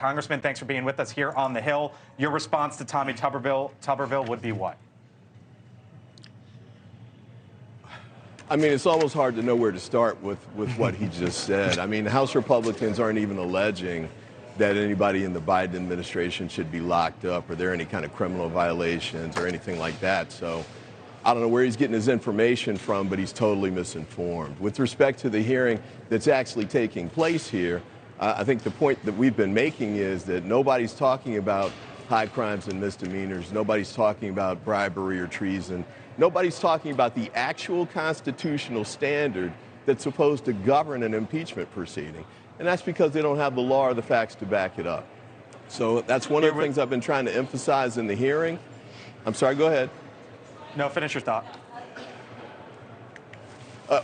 Congressman, thanks for being with us here on the Hill. Your response to Tommy Tuberville would be what? I mean, it's almost hard to know where to start with what he just said. I mean, House Republicans aren't even alleging that anybody in the Biden administration should be locked up or there are any kind of criminal violations or anything like that. So I don't know where he's getting his information from, but he's totally misinformed. With respect to the hearing that's actually taking place here, I think the point that we've been making is that nobody's talking about high crimes and misdemeanors. Nobody's talking about bribery or treason. Nobody's talking about the actual constitutional standard that's supposed to govern an impeachment proceeding. And that's because they don't have the law or the facts to back it up. So that's one of the things I've been trying to emphasize in the hearing. I'm sorry, go ahead. No, finish your thought.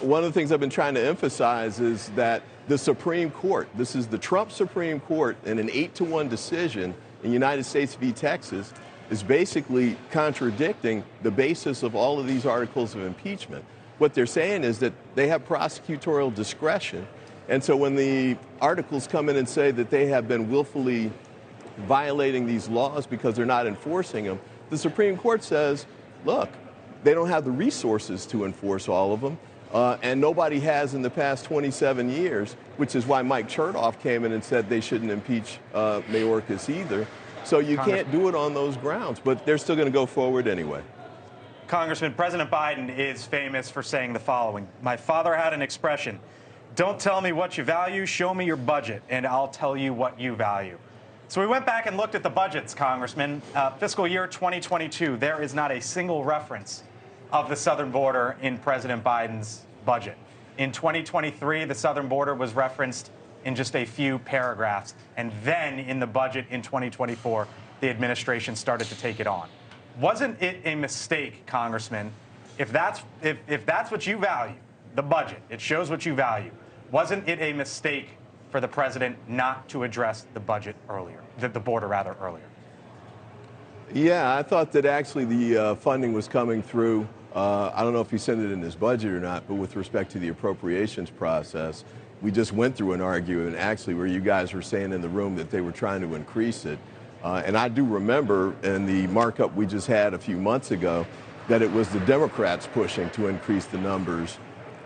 One of the things I've been trying to emphasize is that the Supreme Court, this is the Trump Supreme Court, in an 8-1 decision in United States v. Texas, is basically contradicting the basis of all of these articles of impeachment. What they're saying is that they have prosecutorial discretion, and so when the articles come in and say that they have been willfully violating these laws because they're not enforcing them, the Supreme Court says, look, they don't have the resources to enforce all of them, and nobody has in the past 27 years, which is why Mike Chertoff came in and said they shouldn't impeach Mayorkas either. So you can't do it on those grounds, but they're still going to go forward anyway. Congressman, President Biden is famous for saying the following. My father had an expression, don't tell me what you value, show me your budget, and I'll tell you what you value. So we went back and looked at the budgets, Congressman. Fiscal year 2022, there is not a single reference of the southern border in President Biden's budget. In 2023, the southern border was referenced in just a few paragraphs. And then in the budget in 2024, the administration started to take it on. Wasn't it a mistake, Congressman, if that's what you value, the budget, it shows what you value, wasn't it a mistake for the president not to address the budget earlier, the border rather earlier? Yeah, I thought that actually the funding was coming through. I don't know if he sent it in his budget or not, but with respect to the appropriations process, we just went through an argument actually where you guys were saying in the room that they were trying to increase it. And I do remember in the markup we just had a few months ago that it was the Democrats pushing to increase the numbers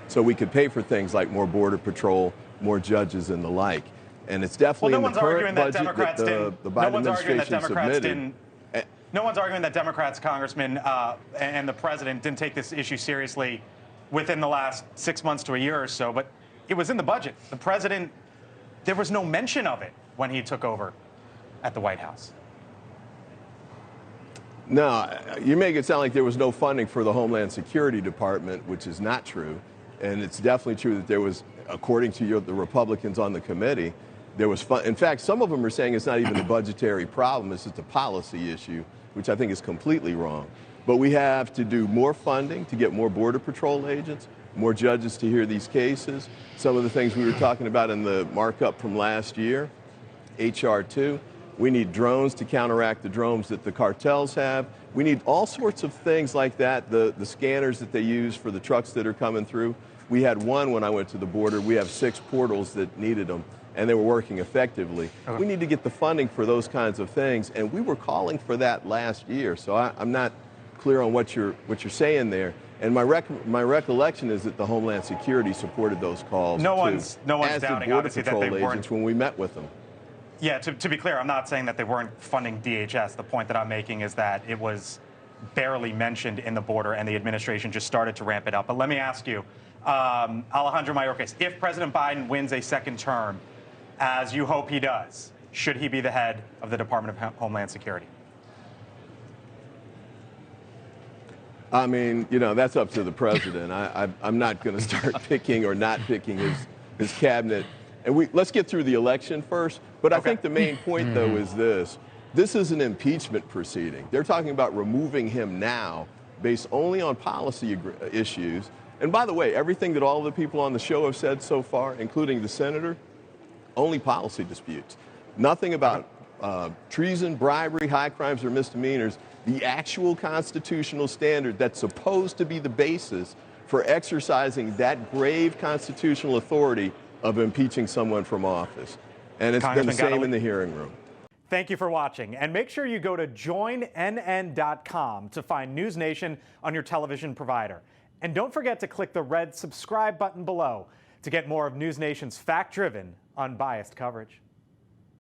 so we could pay for things like more border patrol, more judges and the like. And it's definitely in the current budget that the Biden administration submitted. No one's arguing that Democrats, Congressman, and the president didn't take this issue seriously within the last 6 months to a year or so, but it was in the budget. The president, there was no mention of it when he took over at the White House. No, you make it sound like there was no funding for the Homeland Security Department, which is not true. And it's definitely true that there was, according to the Republicans on the committee, there was fun. In fact, some of them are saying it's not even a budgetary problem, it's just a policy issue, which I think is completely wrong. But we have to do more funding to get more Border Patrol agents, more judges to hear these cases. Some of the things we were talking about in the markup from last year, H.R. 2. We need drones to counteract the drones that the cartels have. We need all sorts of things like that, the scanners that they use for the trucks that are coming through. We had one when I went to the border. We have 6 portals that needed them, and they were working effectively. Okay. We need to get the funding for those kinds of things, and we were calling for that last year. So I'm not clear on what you're saying there. And my recollection is that the Homeland Security supported those calls. No one's doubting, obviously, that they weren't. When we met with them. Yeah, to be clear, I'm not saying that they weren't funding DHS. The point that I'm making is that it was barely mentioned in the border, and the administration just started to ramp it up. But let me ask you, Alejandro Mayorkas, if President Biden wins a second term, as you hope he does, should he be the head of the Department of Homeland Security? I mean, you know, that's up to the president. I'm not going to start picking or not picking his cabinet. And let's get through the election first. But I think the main point, though, is this. This is an impeachment proceeding. They're talking about removing him now based only on policy issues. And by the way, everything that all of the people on the show have said so far, including the senator, only policy disputes. Nothing about treason, bribery, high crimes, or misdemeanors. The actual constitutional standard that's supposed to be the basis for exercising that grave constitutional authority of impeaching someone from office. And it's been the Congressman same in the hearing room. Thank you for watching, and make sure you go to joinnn.com to find NewsNation on your television provider. And don't forget to click the red subscribe button below to get more of NewsNation's fact-driven, unbiased coverage.